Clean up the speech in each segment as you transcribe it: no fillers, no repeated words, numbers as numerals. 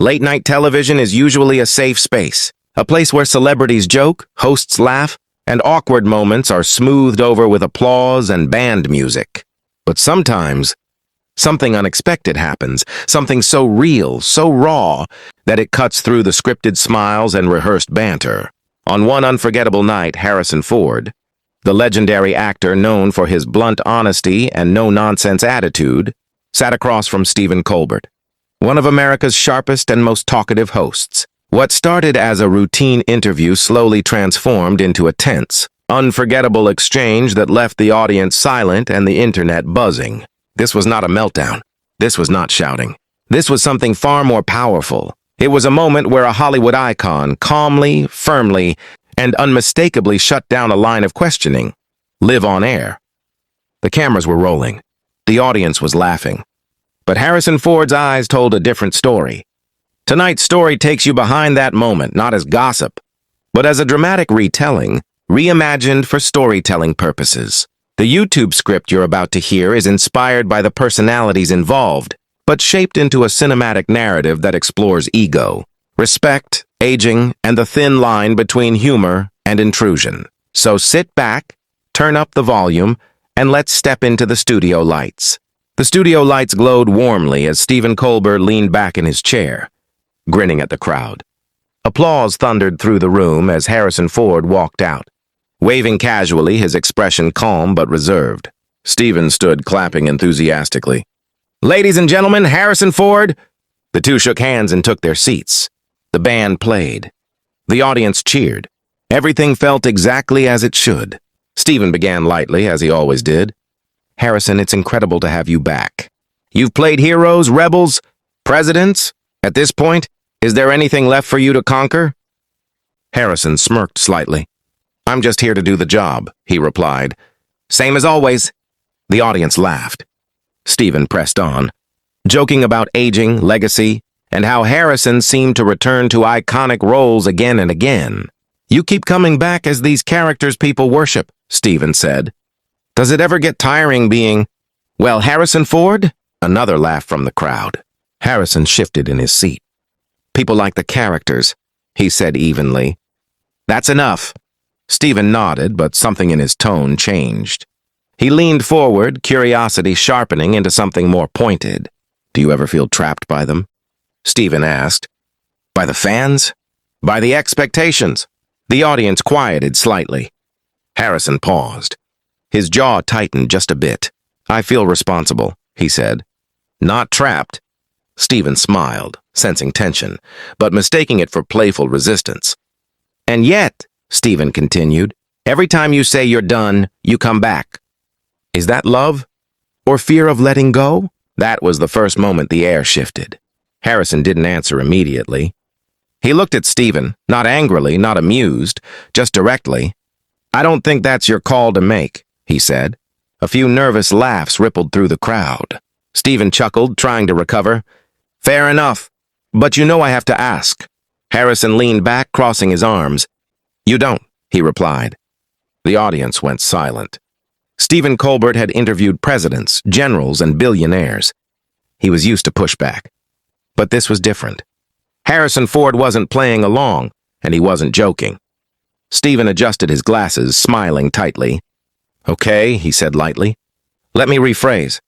Late-night television is usually a safe space, a place where celebrities joke, hosts laugh, and awkward moments are smoothed over with applause and band music. But sometimes, something unexpected happens, something so real, so raw, that it cuts through the scripted smiles and rehearsed banter. On one unforgettable night, Harrison Ford, the legendary actor known for his blunt honesty and no-nonsense attitude, sat across from Steven Colbert, one of America's sharpest and most talkative hosts. What started as a routine interview slowly transformed into a tense, unforgettable exchange that left the audience silent and the internet buzzing. This was not a meltdown. This was not shouting. This was something far more powerful. It was a moment where a Hollywood icon calmly, firmly, and unmistakably shut down a line of questioning. Live on air. The cameras were rolling. The audience was laughing. But Harrison Ford's eyes told a different story. Tonight's story takes you behind that moment, not as gossip, but as a dramatic retelling, reimagined for storytelling purposes. The YouTube script you're about to hear is inspired by the personalities involved, but shaped into a cinematic narrative that explores ego, respect, aging, and the thin line between humor and intrusion. So sit back, turn up the volume, and let's step into the studio lights. The studio lights glowed warmly as Steven Colbert leaned back in his chair, grinning at the crowd. Applause thundered through the room as Harrison Ford walked out, waving casually, his expression calm but reserved. Steven stood clapping enthusiastically. "Ladies and gentlemen, Harrison Ford!" The two shook hands and took their seats. The band played. The audience cheered. Everything felt exactly as it should. Steven began lightly, as he always did. "Harrison, it's incredible to have you back. You've played heroes, rebels, presidents. At this point, is there anything left for you to conquer?" Harrison smirked slightly. "I'm just here to do the job," he replied. "Same as always." The audience laughed. Steven pressed on, joking about aging, legacy, and how Harrison seemed to return to iconic roles again and again. "You keep coming back as these characters people worship," Steven said. "Does it ever get tiring being, well, Harrison Ford?" Another laugh from the crowd. Harrison shifted in his seat. "People like the characters," he said evenly. "That's enough." Steven nodded, but something in his tone changed. He leaned forward, curiosity sharpening into something more pointed. "Do you ever feel trapped by them?" Steven asked. "By the fans? By the expectations?" The audience quieted slightly. Harrison paused. His jaw tightened just a bit. "I feel responsible," he said. "Not trapped." Steven smiled, sensing tension, but mistaking it for playful resistance. "And yet," Steven continued, "every time you say you're done, you come back. Is that love? Or fear of letting go?" That was the first moment the air shifted. Harrison didn't answer immediately. He looked at Steven, not angrily, not amused, just directly. "I don't think that's your call to make," he said. A few nervous laughs rippled through the crowd. Steven chuckled, trying to recover. "Fair enough. But you know I have to ask." Harrison leaned back, crossing his arms. "You don't," he replied. The audience went silent. Steven Colbert had interviewed presidents, generals, and billionaires. He was used to pushback. But this was different. Harrison Ford wasn't playing along, and he wasn't joking. Steven adjusted his glasses, smiling tightly. "Okay," he said lightly. "Let me rephrase."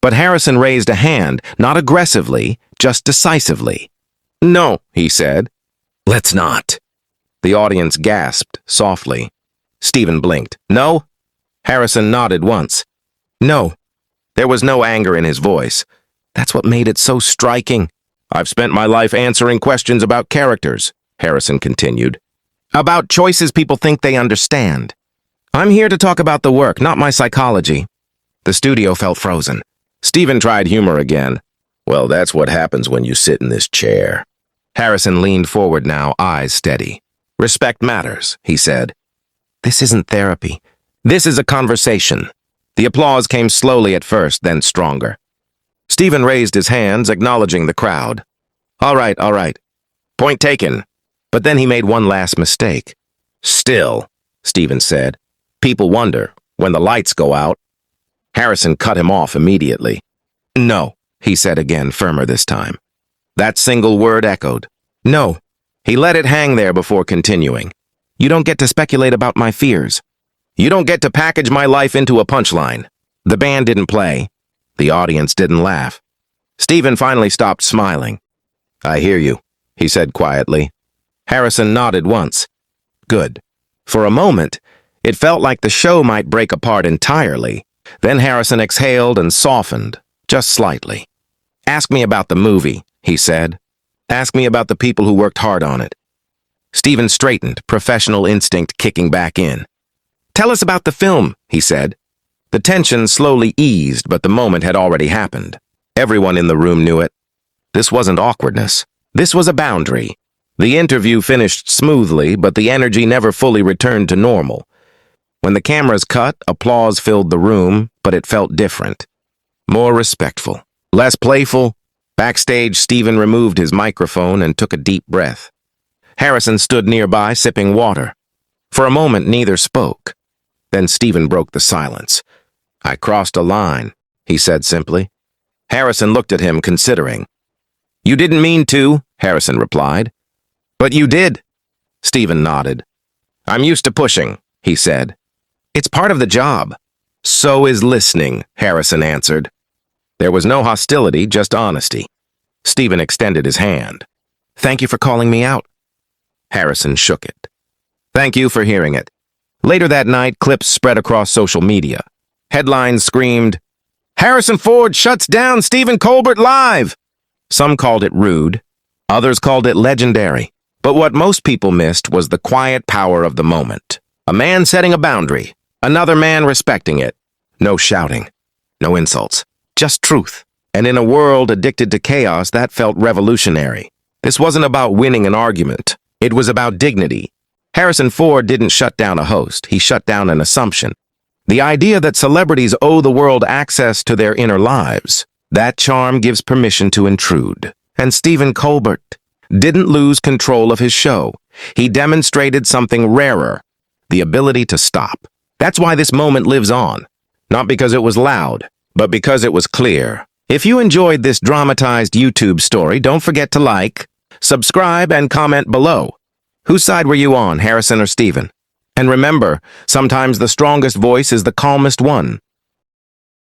But Harrison raised a hand, not aggressively, just decisively. "No," he said. "Let's not." The audience gasped softly. Steven blinked. "No?" Harrison nodded once. "No." There was no anger in his voice. That's what made it so striking. "I've spent my life answering questions about characters," Harrison continued. "About choices people think they understand. I'm here to talk about the work, not my psychology." The studio felt frozen. Steven tried humor again. "Well, that's what happens when you sit in this chair." Harrison leaned forward now, eyes steady. "Respect matters," he said. "This isn't therapy. This is a conversation." The applause came slowly at first, then stronger. Steven raised his hands, acknowledging the crowd. All right. Point taken." But then he made one last mistake. "Still," Steven said, "people wonder, when the lights go out." Harrison cut him off immediately. "No," he said again, firmer this time. That single word echoed. No. He let it hang there before continuing. You don't get to speculate about my fears. You don't get to package my life into a punchline. The band didn't play. The audience didn't laugh. Steven finally stopped smiling. I hear you, he said quietly. Harrison nodded once. Good. For a moment, it felt like the show might break apart entirely. Then Harrison exhaled and softened, just slightly. Ask me about the movie, he said. Ask me about the people who worked hard on it. Steven straightened, professional instinct kicking back in. Tell us about the film, he said. The tension slowly eased, but the moment had already happened. Everyone in the room knew it. This wasn't awkwardness. This was a boundary. The interview finished smoothly, but the energy never fully returned to normal. When the cameras cut, applause filled the room, but it felt different. More respectful. Less playful. Backstage, Steven removed his microphone and took a deep breath. Harrison stood nearby, sipping water. For a moment, neither spoke. Then Steven broke the silence. I crossed a line, he said simply. Harrison looked at him, considering. You didn't mean to, Harrison replied. But you did. Steven nodded. I'm used to pushing, he said. It's part of the job. So is listening, Harrison answered. There was no hostility, just honesty. Steven extended his hand. Thank you for calling me out. Harrison shook it. Thank you for hearing it. Later that night, clips spread across social media. Headlines screamed, Harrison Ford shuts down Steven Colbert live! Some called it rude. Others called it legendary. But what most people missed was the quiet power of the moment. A man setting a boundary. Another man respecting it. No shouting. No insults. Just truth. And in a world addicted to chaos, that felt revolutionary. This wasn't about winning an argument. It was about dignity. Harrison Ford didn't shut down a host. He shut down an assumption. The idea that celebrities owe the world access to their inner lives. That charm gives permission to intrude. And Steven Colbert didn't lose control of his show. He demonstrated something rarer. The ability to stop. That's why this moment lives on. Not because it was loud, but because it was clear. If you enjoyed this dramatized YouTube story, don't forget to like, subscribe, and comment below. Whose side were you on, Harrison or Steven? And remember, sometimes the strongest voice is the calmest one.